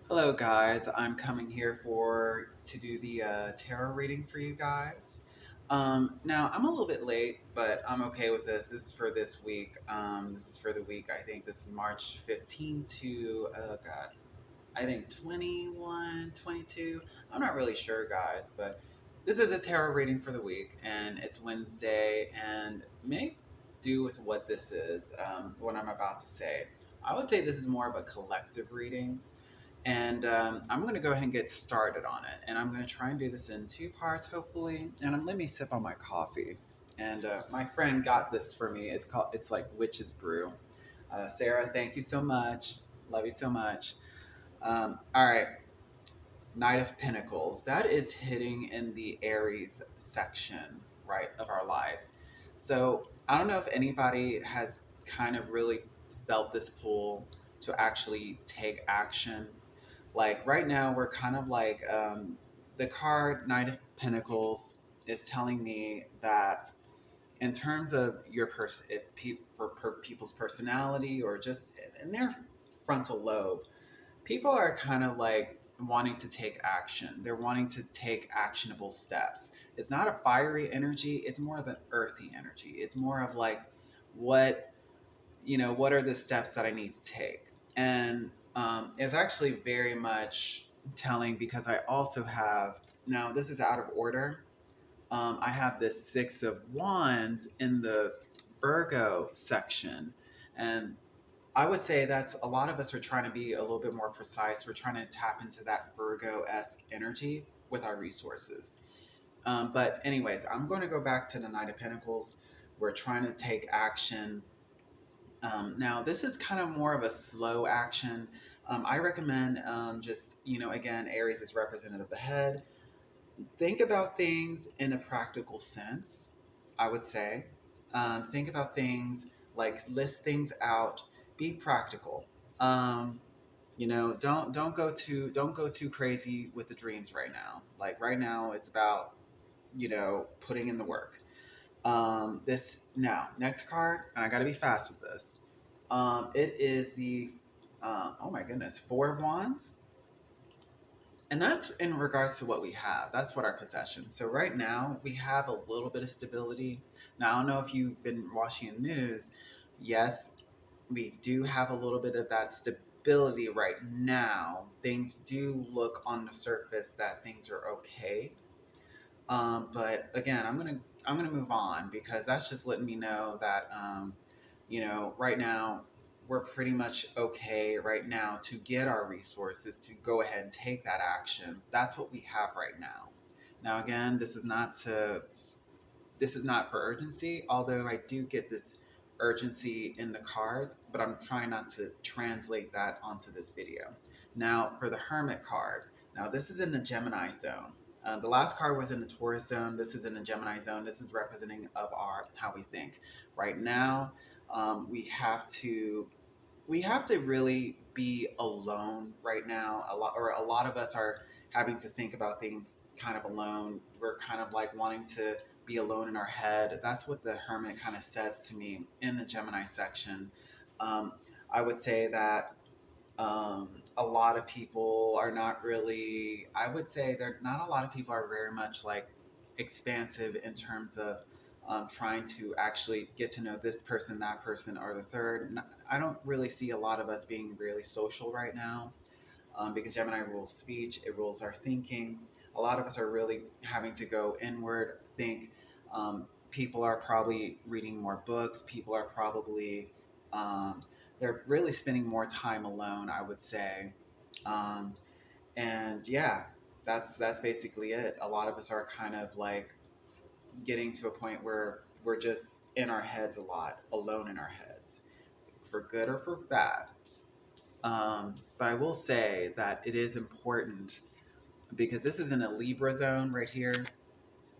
Hello, guys. I'm coming here for to do the tarot reading for you guys. Now I'm a little bit late, but I'm okay with this. This is for this week. This is for the week. I think this is March 15 to I think 21, 22. I'm not really sure, guys, but this is a tarot reading for the week, and it's Wednesday. And make do with what this is. What I'm about to say. I would say this is more of a collective reading and I'm going to go ahead and get started on it. And I'm going to try and do this in two parts, hopefully. And let me sip on my coffee. And my friend got this for me. It's like Witch's Brew. Sarah, thank you so much. Love you so much. All right, Knight of Pentacles. That is hitting in the Aries section, right, of our life. So I don't know if anybody has kind of really felt this pull to actually take action. Like right now, we're kind of like the card Knight of Pentacles is telling me that in terms of your person, if people's personality or just in their frontal lobe, people are kind of like wanting to take action. They're wanting to take actionable steps. It's not a fiery energy, it's more of an earthy energy. It's more of like what what are the steps that I need to take? And it's actually very much telling because I also have, now this is out of order. I have this Six of Wands in the Virgo section. And I would say that's a lot of us are trying to be a little bit more precise. We're trying to tap into that Virgo esque energy with our resources. But, anyways, I'm going to go back to the Knight of Pentacles. We're trying to take action. Now, this is kind of more of a slow action. I recommend just, again, Aries is representative of the head. Think about things in a practical sense, I would say. Think about things like list things out, be practical. Um, don't go too crazy with the dreams right now. Like right now, it's about putting in the work. This now next card, and I got to be fast with this. It is the oh my goodness, Four of Wands, and that's in regards to what we have. That's what our possession. So right now we have a little bit of stability. Now I don't know if you've been watching the news. Yes, we do have a little bit of that stability right now. Things do look on the surface that things are okay. But again, I'm gonna move on because that's just letting me know that right now we're pretty much okay right now to get our resources to go ahead and take that action. That's what we have right now. Now again, this is not for urgency, although I do get this urgency in the cards, but I'm trying not to translate that onto this video. Now, for the Hermit card, now this is in the Gemini zone. The last card was in the Taurus zone. This is in the Gemini zone. This is representing of our how we think. Right now, we have to really be alone right now. A lot of us are having to think about things kind of alone. We're kind of like wanting to be alone in our head. That's what the Hermit kind of says to me in the Gemini section. um, I would say that a lot of people are not really, I would say they're not, a lot of people are very much like expansive in terms of trying to actually get to know this person, that person, or the third. I don't really see a lot of us being really social right now, because Gemini rules speech, it rules our thinking. A lot of us are really having to go inward, think. People are probably reading more books. People are probably, um, they're really spending more time alone, I would say. Um, and yeah, that's basically it. A lot of us are kind of like getting to a point where we're just in our heads a lot, alone in our heads, for good or for bad. But I will say that it is important because this is in a Libra zone right here,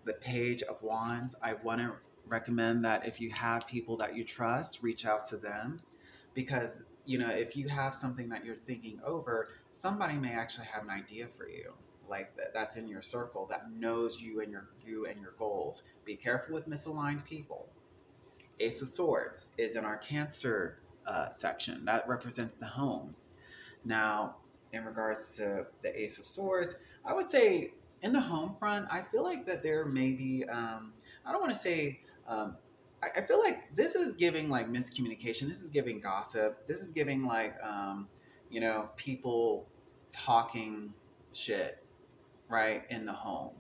the Page of Wands. I want to recommend that if you have people that you trust, reach out to them because if you have something that you're thinking over, somebody may actually have an idea for you, like that's in your circle that knows you and your goals. Be careful with misaligned people. Ace of Swords is in our Cancer section that represents the home. Now, in regards to the Ace of Swords, I would say in the home front, I feel like that there may be, I don't want to say, I feel like this is giving like miscommunication. This is giving gossip. This is giving like, people talking shit, right, in the home.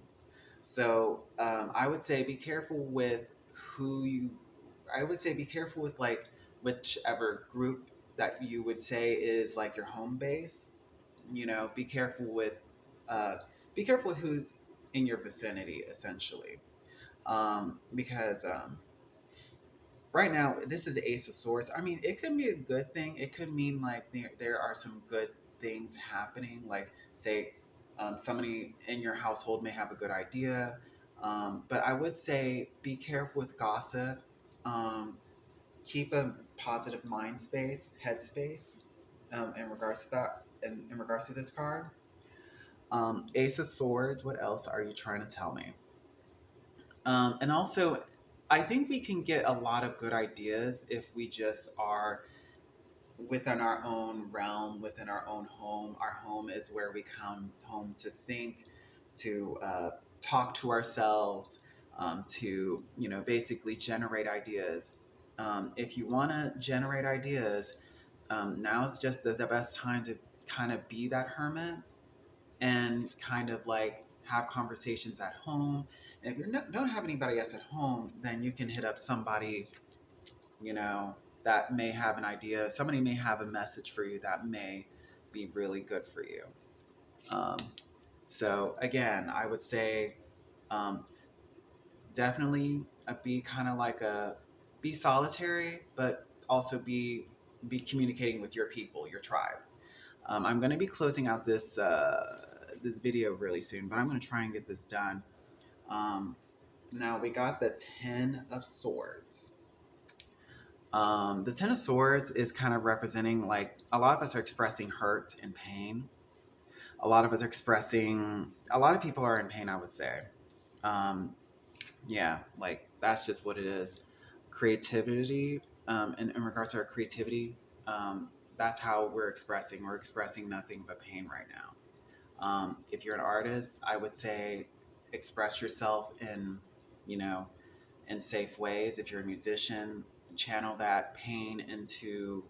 So I would say be careful with who you. I would say be careful with like whichever group that you would say is like your home base. Be careful with uh, who's in your vicinity, essentially, because right now this is the Ace of Swords. I mean, it could be a good thing. It could mean like there are some good things happening. Like say somebody in your household may have a good idea, but I would say be careful with gossip. Um, Keep a positive mind space, headspace, in regards to that. In regards to this card, Ace of Swords. What else are you trying to tell me? And also, I think we can get a lot of good ideas if we just are within our own realm, within our own home. Our home is where we come home to think, to talk to ourselves, to basically generate ideas. If you want to generate ideas, now's just the best time to kind of be that hermit and kind of like have conversations at home. And if you don't have anybody else at home, then you can hit up somebody, you know, that may have an idea. Somebody may have a message for you that may be really good for you. Um, so again, I would say um, definitely be kind of like be solitary, but also be communicating with your people, your tribe. I'm going to be closing out this video really soon, but I'm going to try and get this done. Um, Now we got the Ten of Swords. The Ten of Swords is kind of representing like a lot of us are expressing hurt and pain. A lot of us are expressing. A lot of people are in pain, I would say. Um, yeah, like that's just what it is. Creativity, in regards to our creativity, that's how we're expressing. We're expressing nothing but pain right now. If you're an artist, I would say express yourself you know, in safe ways. If you're a musician, channel that pain into.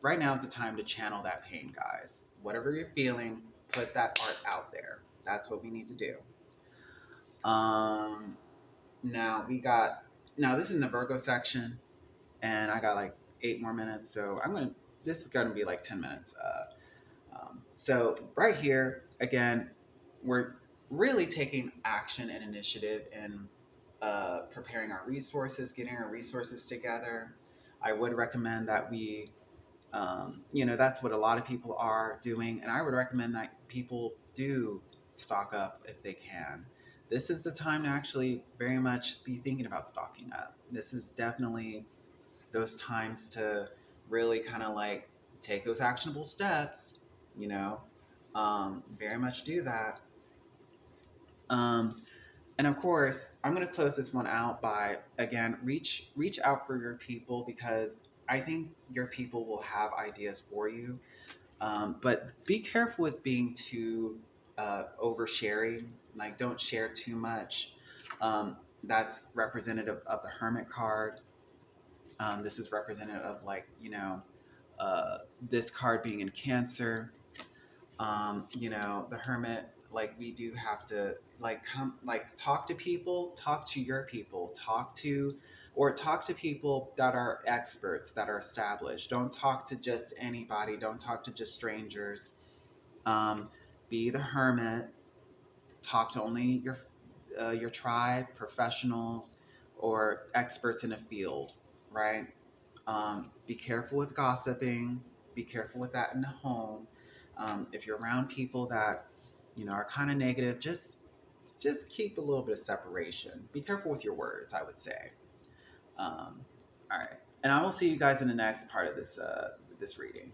Right now is the time to channel that pain, guys. Whatever you're feeling, put that art out there. That's what we need to do. Um, Now we got. Now this is in the Virgo section, and I got like 8 more minutes, so I'm gonna. This is gonna be like 10 minutes. So right here, again, we're really taking action and initiative in preparing our resources, getting our resources together. I would recommend that that's what a lot of people are doing, and I would recommend that people do stock up if they can. This is the time to actually very much be thinking about stocking up. This is definitely those times to really kind of like take those actionable steps, you know, very much do that. Um, and of course, I'm going to close this one out by again reach out for your people because I think your people will have ideas for you. But be careful with being too oversharing. Like, don't share too much. That's representative of the Hermit card. This is representative of like this card being in Cancer. The Hermit, like we do have to like come like talk to people, talk to your people, talk to people that are experts, that are established. Don't talk to just anybody, don't talk to just strangers. um, be the hermit, talk to only your tribe, professionals, or experts in a field, right? Be careful with gossiping. Be careful with that in the home. If you're around people that are kind of negative, just keep a little bit of separation. Be careful with your words, I would say. All right, and I will see you guys in the next part of this reading.